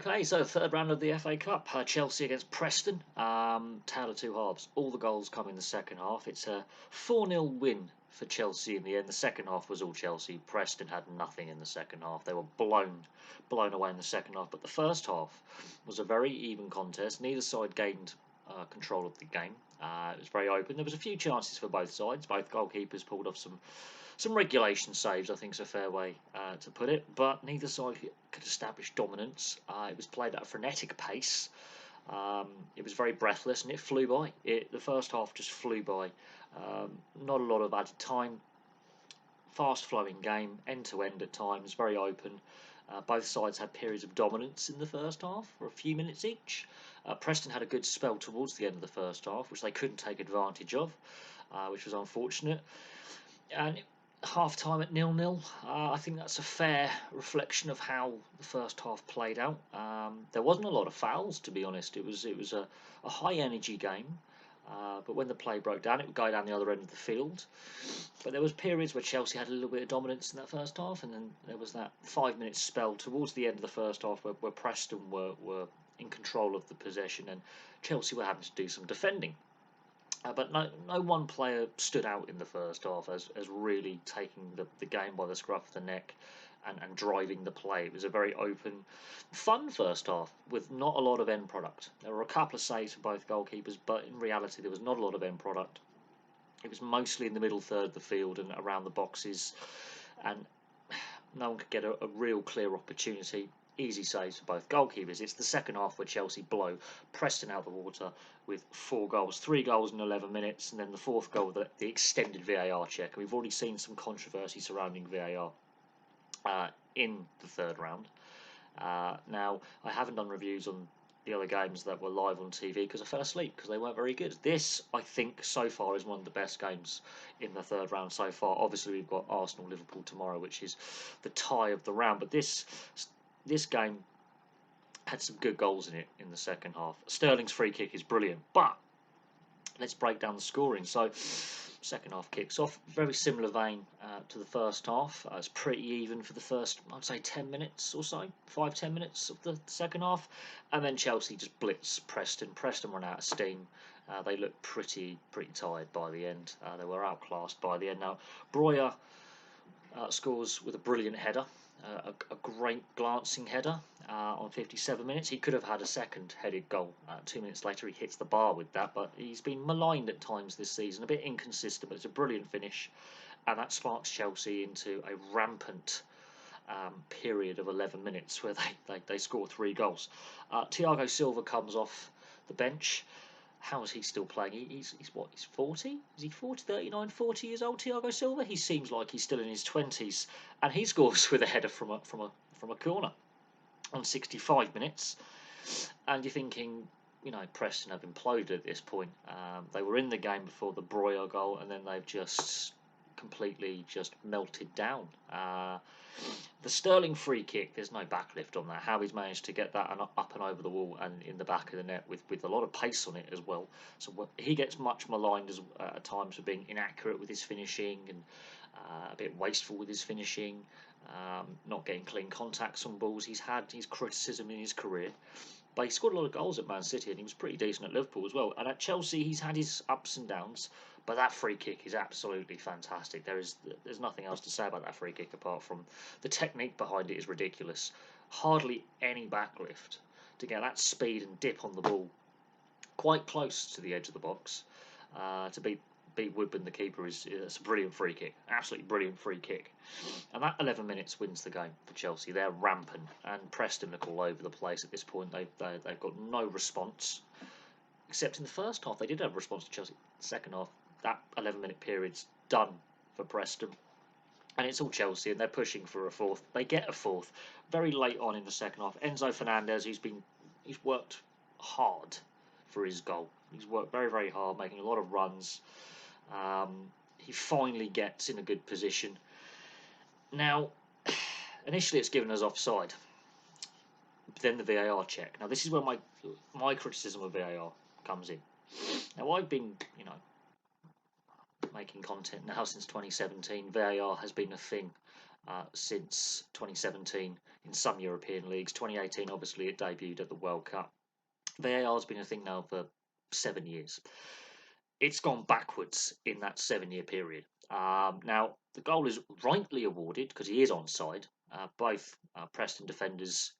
Okay, so third round of the FA Cup, Chelsea against Preston. Tale of two halves. All the goals come in the second half. It's a 4-0 win for Chelsea in the end. The second half was all Chelsea. Preston had nothing in the second half. They were blown away in the second half. But the first half was a very even contest. Neither side gained control of the game. It was very open. There was a few chances for both sides. Both goalkeepers pulled off some regulation saves, I think is a fair way to put it, but neither side could establish dominance. It was played at a frenetic pace. It was very breathless and it flew by. The first half just flew by. Not a lot of added time. Fast flowing game, end to end at times, very open. Both sides had periods of dominance in the first half for a few minutes each. Preston had a good spell towards the end of the first half, which they couldn't take advantage of, which was unfortunate. And half time at 0-0. I think that's a fair reflection of how the first half played out. There wasn't a lot of fouls, to be honest. It was a high energy game. But when the play broke down, it would go down the other end of the field. But there was periods where Chelsea had a little bit of dominance in that first half, and then there was that 5 minute spell towards the end of the first half where Preston were in control of the possession, and Chelsea were having to do some defending. But no one player stood out in the first half as really taking the game by the scruff of the neck and driving the play. It was a very open, fun first half with not a lot of end product. There were a couple of saves for both goalkeepers, but in reality there was not a lot of end product. It was mostly in the middle third of the field and around the boxes, and no one could get a real clear opportunity. Easy saves for both goalkeepers. It's the second half where Chelsea blow Preston out of the water with 4 goals, 3 goals in 11 minutes, and then the fourth goal, the extended VAR check. And we've already seen some controversy surrounding VAR in the third round. Now, I haven't done reviews on the other games that were live on TV because I fell asleep because they weren't very good. This, I think, so far is one of the best games in the third round so far. Obviously, we've got Arsenal-Liverpool tomorrow, which is the tie of the round, but this game had some good goals in it in the second half. Sterling's free kick is brilliant, but let's break down the scoring. So, second half kicks off very similar vein to the first half. It's pretty even for the first, I'd say, 10 minutes or so, 5-10 minutes of the second half, and then Chelsea just blitz Preston. Preston run out of steam. They looked pretty tired by the end. They were outclassed by the end. Now, Broja scores with a brilliant header. A great glancing header on 57 minutes. He could have had a second headed goal. 2 minutes later, he hits the bar with that, but he's been maligned at times this season, a bit inconsistent, but it's a brilliant finish, and that sparks Chelsea into a rampant period of 11 minutes where they score 3 goals. Thiago Silva comes off the bench. How is he still playing? He's what? He's 40? Is he 40, 39, 40 years old, Thiago Silva? He seems like he's still in his 20s. And he scores with a header from a corner on 65 minutes. And you're thinking, Preston have imploded at this point. They were in the game before the Broja goal, and then they've just completely melted down. The Sterling free kick, there's no backlift on that. How he's managed to get that up and over the wall and in the back of the net with a lot of pace on it as well. So he gets much maligned at times for being inaccurate with his finishing and a bit wasteful with his finishing, not getting clean contacts on balls. He's had his criticism in his career. But he scored a lot of goals at Man City and he was pretty decent at Liverpool as well. And at Chelsea, he's had his ups and downs. But that free kick is absolutely fantastic. There's nothing else to say about that free kick apart from the technique behind it is ridiculous. Hardly any backlift to get that speed and dip on the ball quite close to the edge of the box to beat Woodburn, the keeper. It's a brilliant free kick, absolutely brilliant free kick. And that 11 minutes wins the game for Chelsea. They're rampant, and Preston look all over the place at this point. They've got no response, except in the first half they did have a response to Chelsea. Second half, that 11-minute period's done for Preston, and it's all Chelsea, and they're pushing for a fourth. They get a fourth very late on in the second half. Enzo Fernandez, he's worked hard for his goal. He's worked very hard, making a lot of runs. He finally gets in a good position. Now, initially it's given us offside, but then the VAR check. Now, this is where my criticism of VAR comes in. Now, I've been, making content now since 2017. VAR has been a thing since 2017 in some European leagues. 2018, obviously, it debuted at the World Cup. VAR has been a thing now for 7 years. It's gone backwards in that 7 year period. Now, the goal is rightly awarded because he is onside. Both Preston defenders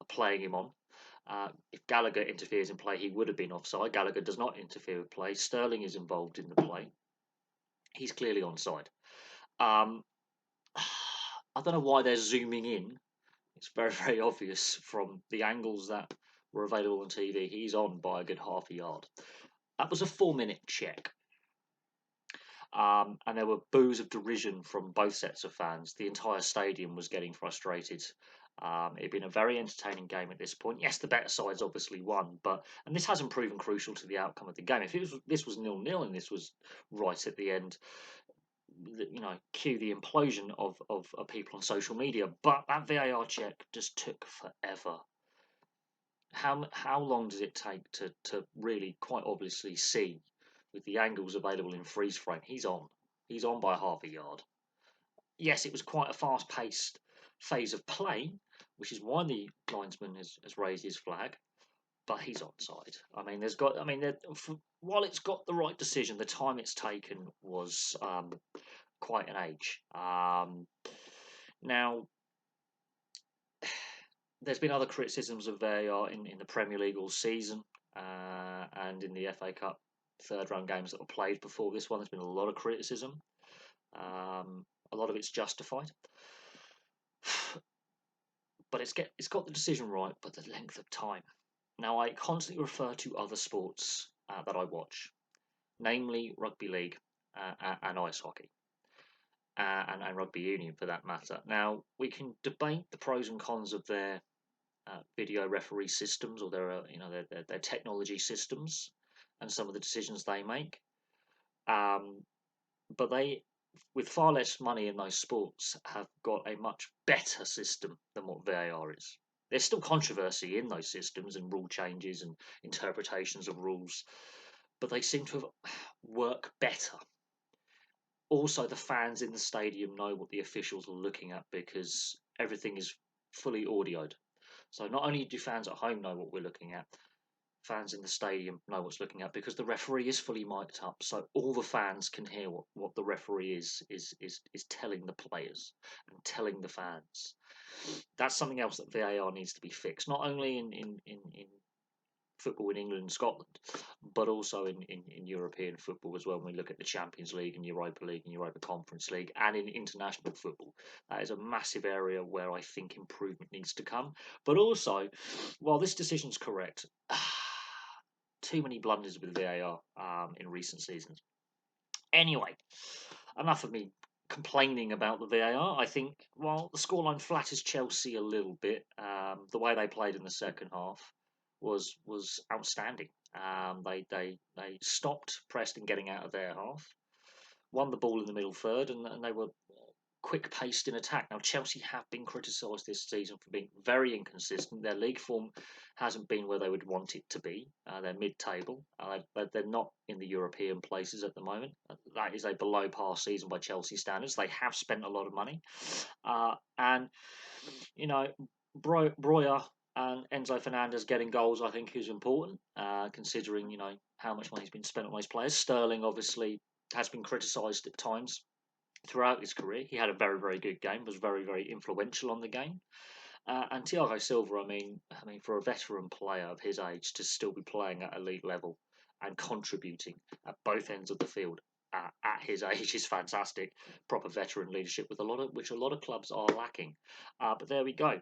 are playing him on. If Gallagher interferes in play, he would have been offside. Gallagher does not interfere with play. Sterling is involved in the play. He's clearly onside. I don't know why they're zooming in. It's very, very obvious from the angles that were available on TV. He's on by a good half a yard. That was a 4-minute check. And there were boos of derision from both sets of fans. The entire stadium was getting frustrated. It'd been a very entertaining game at this point. Yes, the better side's obviously won, and this hasn't proven crucial to the outcome of the game. If this was 0-0 and this was right at the end, cue the implosion of people on social media. But that VAR check just took forever. How long does it take to really quite obviously see with the angles available in freeze frame? He's on by half a yard. Yes, it was quite a fast-paced phase of play, which is why the linesman has raised his flag. But he's onside. I mean, while it's got the right decision, the time it's taken was quite an age. Now, there's been other criticisms of VAR in the Premier League all season and in the FA Cup third-round games that were played before this one. There's been a lot of criticism. A lot of it's justified. But it's got the decision right, but the length of time. Now, I constantly refer to other sports that I watch, namely rugby league and ice hockey. And rugby union for that matter. Now, we can debate the pros and cons of their video referee systems or their technology systems and some of the decisions they make. But they, with far less money in those sports, have got a much better system than what VAR is. There's still controversy in those systems and rule changes and interpretations of rules, but they seem to have work better. Also, the fans in the stadium know what the officials are looking at because everything is fully audioed. So not only do fans at home know what we're looking at, fans in the stadium know what's looking at because the referee is fully mic'd up, so all the fans can hear what the referee is telling the players and telling the fans. That's something else that VAR needs to be fixed, not only in football in England and Scotland, but also in European football as well. When we look at the Champions League and Europa League and Europa Conference League and in international football, that is a massive area where I think improvement needs to come. But also, while this decision's correct, too many blunders with VAR in recent seasons. Anyway, enough of me complaining about the VAR. I think while the scoreline flatters Chelsea a little bit, the way they played in the second half was outstanding. They stopped Preston getting out of their half, won the ball in the middle third, and they were quick paced in attack. Now, Chelsea have been criticised this season for being very inconsistent. Their league form hasn't been where they would want it to be. They're mid-table. They're not in the European places at the moment. That is a below par season by Chelsea standards. They have spent a lot of money, and Broja and Enzo Fernandez getting goals, I think, is important, considering how much money has been spent on those players. Sterling obviously has been criticised at times throughout his career. He had a very, very good game, was very, very influential on the game. And Thiago Silva, I mean, for a veteran player of his age to still be playing at elite level and contributing at both ends of the field at his age is fantastic. Proper veteran leadership with which a lot of clubs are lacking. But there we go.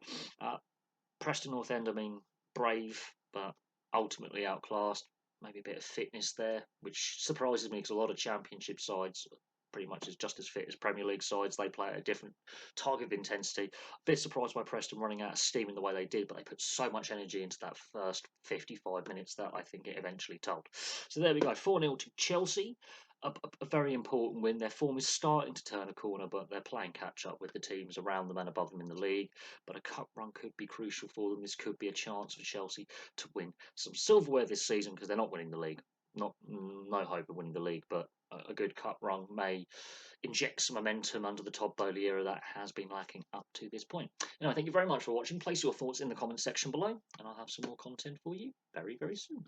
Preston North End, I mean, brave, but ultimately outclassed. Maybe a bit of fitness there, which surprises me because a lot of Championship sides pretty much is just as fit as Premier League sides. They play at a different target of intensity. A bit surprised by Preston running out of steam in the way they did, but they put so much energy into that first 55 minutes that I think it eventually told. So there we go, 4-0 to Chelsea. A very important win. Their form is starting to turn a corner, but they're playing catch-up with the teams around them and above them in the league. But a cup run could be crucial for them. This could be a chance for Chelsea to win some silverware this season because they're not winning the league. No hope of winning the league, but a good cup run may inject some momentum under the Todd Bowley era that has been lacking up to this point. Anyway, thank you very much for watching. Place your thoughts in the comments section below, and I'll have some more content for you very, very soon.